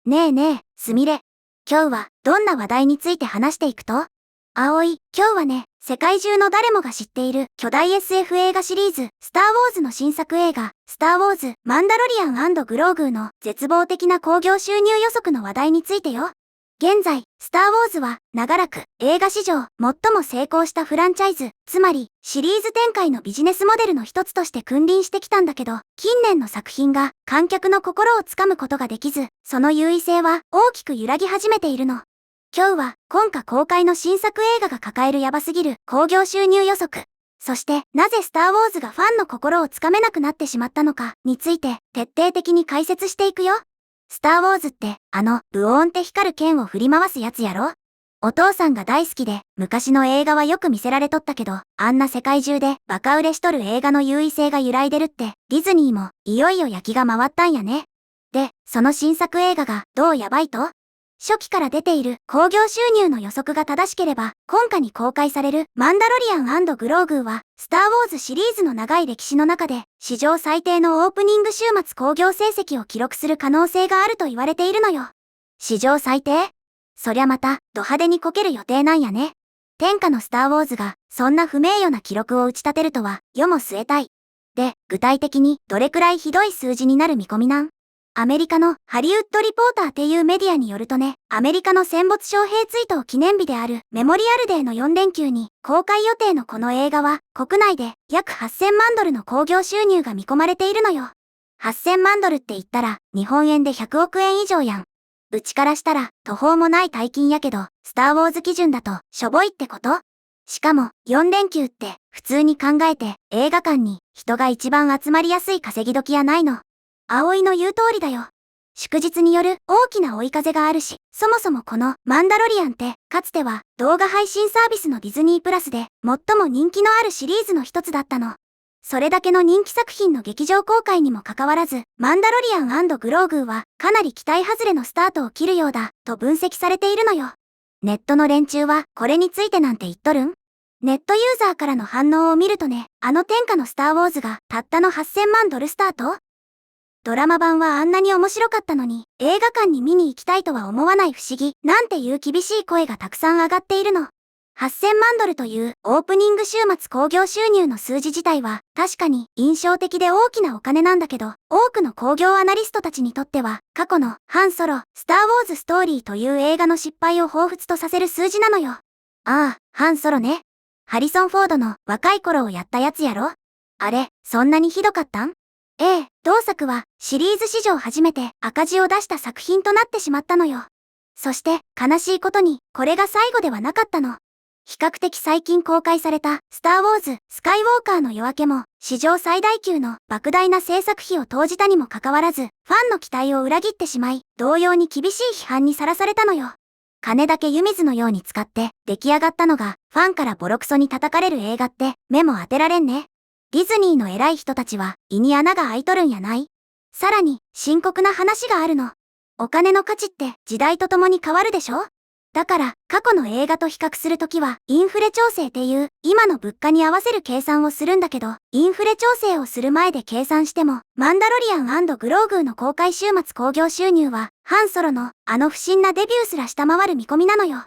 ねえねえ、すみれ。今日はどんな話題について話していくと？葵、今日はね、世界中の誰もが知っている巨大 SF 映画シリーズ、スター・ウォーズの新作映画、スター・ウォーズ・マンダロリアン&グローグーの絶望的な興行収入予測の話題についてよ。現在、スター・ウォーズは長らく映画史上最も成功したフランチャイズ、つまりシリーズ展開のビジネスモデルの一つとして君臨してきたんだけど、近年の作品が観客の心をつかむことができず、その優位性は大きく揺らぎ始めているの。今日は今夏公開の新作映画が抱えるヤバすぎる興行収入予測。そしてなぜスター・ウォーズがファンの心をつかめなくなってしまったのかについて徹底的に解説していくよ。スター・ウォーズって、ブオーンって光る剣を振り回すやつやろ？お父さんが大好きで、昔の映画はよく見せられとったけど、あんな世界中でバカ売れしとる映画の優位性が揺らいでるって、ディズニーもいよいよ焼きが回ったんやね。で、その新作映画がどうやばいと？初期から出ている興行収入の予測が正しければ、今夏に公開されるマンダロリアン&グローグーは、スター・ウォーズシリーズの長い歴史の中で、史上最低のオープニング週末興行成績を記録する可能性があると言われているのよ。史上最低？そりゃまた、ド派手にこける予定なんやね。天下のスター・ウォーズが、そんな不名誉な記録を打ち立てるとは、世も据えたい。で、具体的にどれくらいひどい数字になる見込みなん？アメリカのハリウッドリポーターっていうメディアによるとね、アメリカの戦没将兵追悼記念日であるメモリアルデーの4連休に公開予定のこの映画は国内で約8000万ドルの興行収入が見込まれているのよ。8000万ドルって言ったら日本円で100億円以上やん。うちからしたら途方もない大金やけど、スター・ウォーズ基準だとしょぼいってこと？しかも4連休って普通に考えて映画館に人が一番集まりやすい稼ぎ時やないの？葵の言う通りだよ。祝日による大きな追い風があるし、そもそもこのマンダロリアンって、かつては動画配信サービスのディズニープラスで最も人気のあるシリーズの一つだったの。それだけの人気作品の劇場公開にもかかわらず、マンダロリアン&グローグーはかなり期待外れのスタートを切るようだ、と分析されているのよ。ネットの連中はこれについてなんて言っとるん？ネットユーザーからの反応を見るとね、天下のスター・ウォーズがたったの8000万ドルスタート？ドラマ版はあんなに面白かったのに、映画館に見に行きたいとは思わない不思議、なんていう厳しい声がたくさん上がっているの。8000万ドルというオープニング週末興行収入の数字自体は、確かに印象的で大きなお金なんだけど、多くの興行アナリストたちにとっては、過去のハンソロ、スター・ウォーズ・ストーリーという映画の失敗を彷彿とさせる数字なのよ。ああ、ハンソロね。ハリソン・フォードの若い頃をやったやつやろ？あれ、そんなにひどかったん？ええ、同作はシリーズ史上初めて赤字を出した作品となってしまったのよ。そして悲しいことにこれが最後ではなかったの。比較的最近公開されたスター・ウォーズ・スカイウォーカーの夜明けも史上最大級の莫大な制作費を投じたにもかかわらずファンの期待を裏切ってしまい同様に厳しい批判にさらされたのよ。金だけ湯水のように使って出来上がったのがファンからボロクソに叩かれる映画って目も当てられんね。ディズニーの偉い人たちは胃に穴が開いとるんやない？さらに深刻な話があるの。お金の価値って時代とともに変わるでしょ？だから過去の映画と比較するときはインフレ調整っていう今の物価に合わせる計算をするんだけど、インフレ調整をする前で計算してもマンダロリアン&グローグーの公開週末興行収入はハンソロの不審なデビューすら下回る見込みなのよ。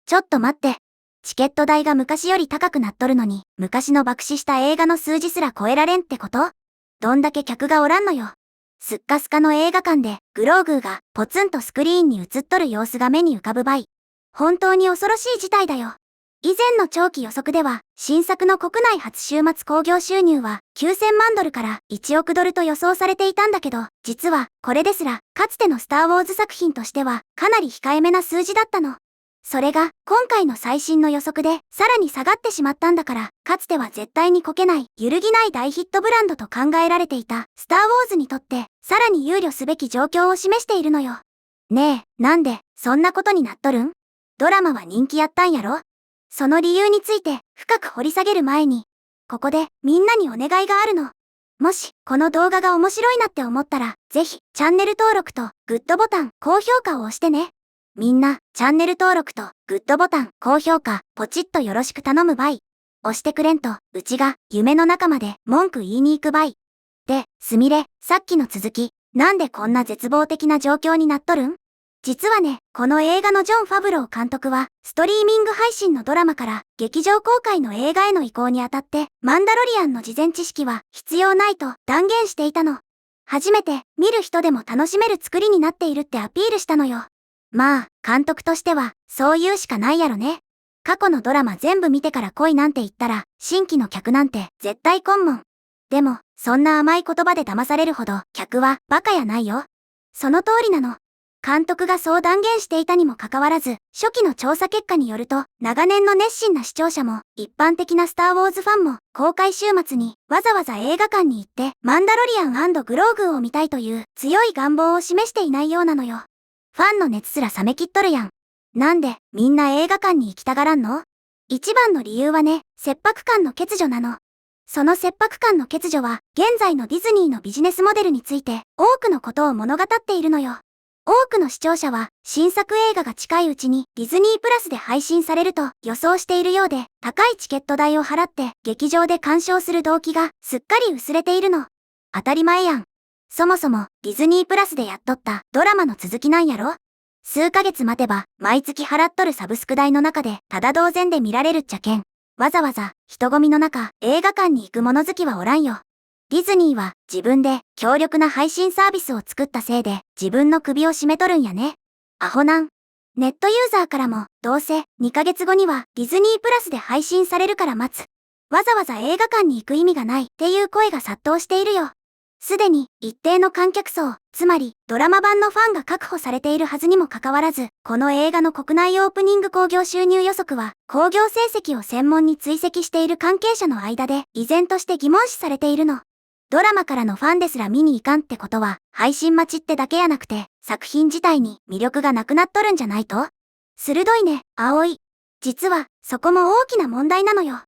ちょっと待って。チケット代が昔より高くなっとるのに、昔の爆死した映画の数字すら超えられんってこと？どんだけ客がおらんのよ。すっかすかの映画館で、グローグーがポツンとスクリーンに映っとる様子が目に浮かぶばい。本当に恐ろしい事態だよ。以前の長期予測では、新作の国内初週末興行収入は9000万ドルから1億ドルと予想されていたんだけど、実はこれですら、かつてのスター・ウォーズ作品としては、かなり控えめな数字だったの。それが今回の最新の予測でさらに下がってしまったんだから、かつては絶対にこけない揺るぎない大ヒットブランドと考えられていたスター・ウォーズにとってさらに憂慮すべき状況を示しているのよ。ねえ、なんでそんなことになっとるん？ドラマは人気やったんやろ？その理由について深く掘り下げる前に、ここでみんなにお願いがあるの。もしこの動画が面白いなって思ったら、ぜひチャンネル登録とグッドボタン、高評価を押してね。みんな、チャンネル登録とグッドボタン、高評価、ポチッとよろしく頼むばい。押してくれんと、うちが夢の中まで文句言いに行くばい。で、すみれ、さっきの続き、なんでこんな絶望的な状況になっとるん？実はね、この映画のジョン・ファブロー監督は、ストリーミング配信のドラマから劇場公開の映画への移行にあたって、マンダロリアンの事前知識は必要ないと断言していたの。初めて見る人でも楽しめる作りになっているってアピールしたのよ。まあ、監督としては、そう言うしかないやろね。過去のドラマ全部見てから来いなんて言ったら、新規の客なんて絶対来んもん。でも、そんな甘い言葉で騙されるほど、客はバカやないよ。その通りなの。監督がそう断言していたにもかかわらず、初期の調査結果によると、長年の熱心な視聴者も、一般的なスターウォーズファンも、公開週末にわざわざ映画館に行って、マンダロリアン&グローグを見たいという強い願望を示していないようなのよ。ファンの熱すら冷めきっとるやん。なんで、みんな映画館に行きたがらんの？一番の理由はね、切迫感の欠如なの。その切迫感の欠如は、現在のディズニーのビジネスモデルについて、多くのことを物語っているのよ。多くの視聴者は、新作映画が近いうちにディズニープラスで配信されると予想しているようで、高いチケット代を払って劇場で鑑賞する動機がすっかり薄れているの。当たり前やん。そもそもディズニープラスでやっとったドラマの続きなんやろ？数ヶ月待てば毎月払っとるサブスク代の中でただ同然で見られるっちゃけん。わざわざ人混みの中映画館に行く物好きはおらんよ。ディズニーは自分で強力な配信サービスを作ったせいで自分の首を絞めとるんやね。アホなん。ネットユーザーからもどうせ2ヶ月後にはディズニープラスで配信されるから待つ。わざわざ映画館に行く意味がないっていう声が殺到しているよ。すでに一定の観客層、つまりドラマ版のファンが確保されているはずにもかかわらず、この映画の国内オープニング興行収入予測は、興行成績を専門に追跡している関係者の間で依然として疑問視されているの。ドラマからのファンですら見に行かんってことは、配信待ちってだけやなくて、作品自体に魅力がなくなっとるんじゃないと？鋭いね、葵。実は、そこも大きな問題なのよ。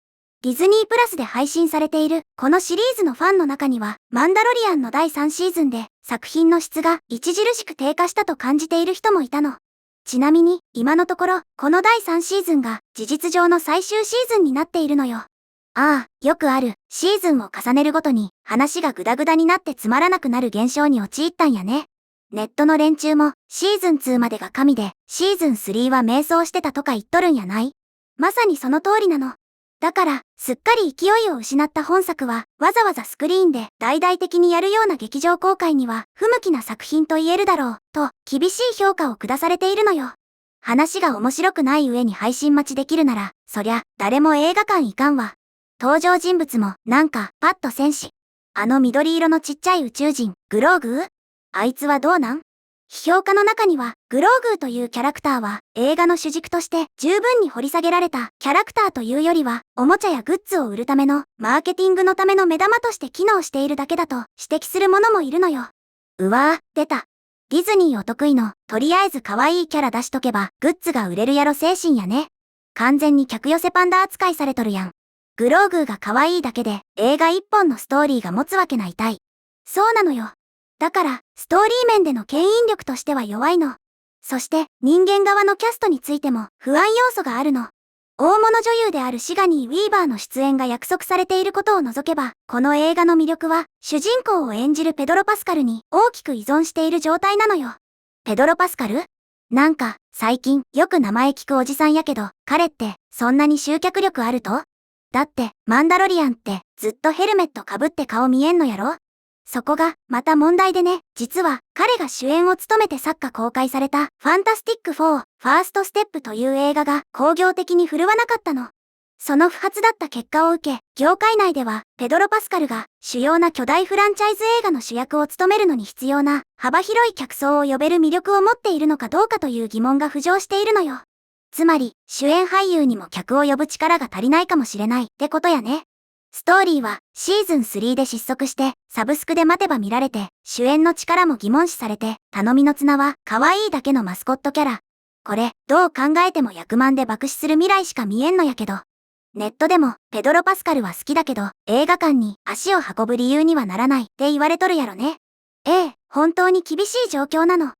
ディズニープラスで配信されているこのシリーズのファンの中には、マンダロリアンの第3シーズンで作品の質が著しく低下したと感じている人もいたの。ちなみに、今のところ、この第3シーズンが事実上の最終シーズンになっているのよ。ああ、よくある、シーズンを重ねるごとに話がグダグダになってつまらなくなる現象に陥ったんやね。ネットの連中もシーズン2までが神で、シーズン3は迷走してたとか言っとるんやない？まさにその通りなの。だから、すっかり勢いを失った本作は、わざわざスクリーンで大々的にやるような劇場公開には不向きな作品と言えるだろう、と厳しい評価を下されているのよ。話が面白くない上に配信待ちできるなら、そりゃ、誰も映画館行かんわ。登場人物も、なんか、パッとせんし。あの緑色のちっちゃい宇宙人、グローグー？あいつはどうなん？批評家の中には、グローグーというキャラクターは、映画の主軸として十分に掘り下げられたキャラクターというよりは、おもちゃやグッズを売るための、マーケティングのための目玉として機能しているだけだと指摘する者もいるのよ。うわぁ、出た。ディズニーお得意の、とりあえず可愛いキャラ出しとけば、グッズが売れるやろ精神やね。完全に客寄せパンダ扱いされとるやん。グローグーが可愛いだけで、映画一本のストーリーが持つわけないたい。そうなのよ。だから、ストーリー面での牽引力としては弱いの。そして、人間側のキャストについても不安要素があるの。大物女優であるシガニー・ウィーバーの出演が約束されていることを除けば、この映画の魅力は、主人公を演じるペドロ・パスカルに大きく依存している状態なのよ。ペドロ・パスカル？なんか、最近、よく名前聞くおじさんやけど、彼って、そんなに集客力あると？だって、マンダロリアンって、ずっとヘルメットかぶって顔見えんのやろ？そこが、また問題でね、実は、彼が主演を務めて作家公開された、ファンタスティック4、ファーストステップという映画が、興行的に振るわなかったの。その不発だった結果を受け、業界内では、ペドロ・パスカルが、主要な巨大フランチャイズ映画の主役を務めるのに必要な、幅広い客層を呼べる魅力を持っているのかどうかという疑問が浮上しているのよ。つまり、主演俳優にも客を呼ぶ力が足りないかもしれないってことやね。ストーリーはシーズン3で失速してサブスクで待てば見られて主演の力も疑問視されて頼みの綱は可愛いだけのマスコットキャラ。これどう考えても役満で爆死する未来しか見えんのやけど。ネットでもペドロ・パスカルは好きだけど映画館に足を運ぶ理由にはならないって言われとるやろね。ええ、本当に厳しい状況なの。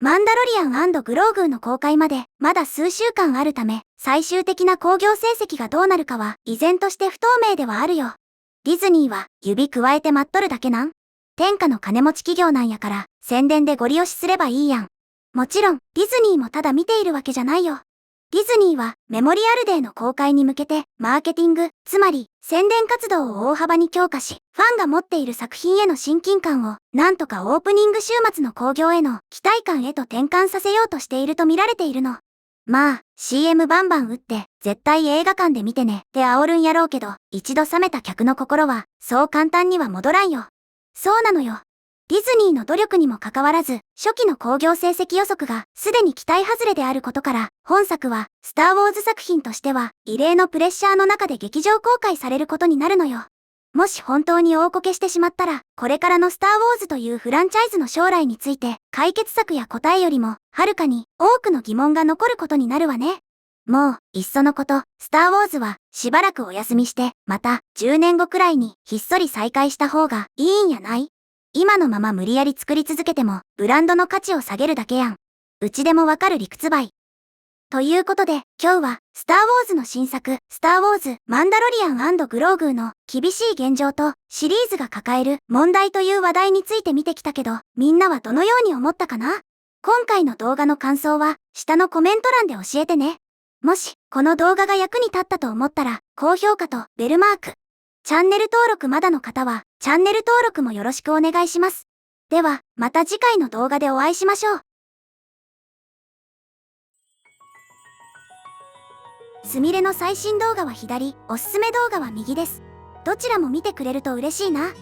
マンダロリアン&グローグーの公開までまだ数週間あるため、最終的な興行成績がどうなるかは依然として不透明ではあるよ。ディズニーは指くわえて待っとるだけなん？天下の金持ち企業なんやから宣伝でご利用しすればいいやん。もちろん、ディズニーもただ見ているわけじゃないよ。ディズニーはメモリアルデーの公開に向けてマーケティング、つまり宣伝活動を大幅に強化し、ファンが持っている作品への親近感をなんとかオープニング週末の興行への期待感へと転換させようとしていると見られているの。まあ、CM バンバン打って絶対映画館で見てねって煽るんやろうけど、一度冷めた客の心はそう簡単には戻らんよ。そうなのよ。ディズニーの努力にもかかわらず、初期の興行成績予測がすでに期待外れであることから、本作は、スター・ウォーズ作品としては、異例のプレッシャーの中で劇場公開されることになるのよ。もし本当に大こけしてしまったら、これからのスター・ウォーズというフランチャイズの将来について、解決策や答えよりも、はるかに多くの疑問が残ることになるわね。もう、いっそのこと、スター・ウォーズは、しばらくお休みして、また、10年後くらいに、ひっそり再開した方がいいんやない？今のまま無理やり作り続けても、ブランドの価値を下げるだけやん。うちでもわかる理屈ばい。ということで、今日は、スター・ウォーズの新作、スター・ウォーズ・マンダロリアン&グローグーの厳しい現状と、シリーズが抱える問題という話題について見てきたけど、みんなはどのように思ったかな？今回の動画の感想は、下のコメント欄で教えてね。もし、この動画が役に立ったと思ったら、高評価とベルマーク。チャンネル登録まだの方は、チャンネル登録もよろしくお願いします。では、また次回の動画でお会いしましょう。すみれの最新動画は左、おすすめ動画は右です。どちらも見てくれると嬉しいな。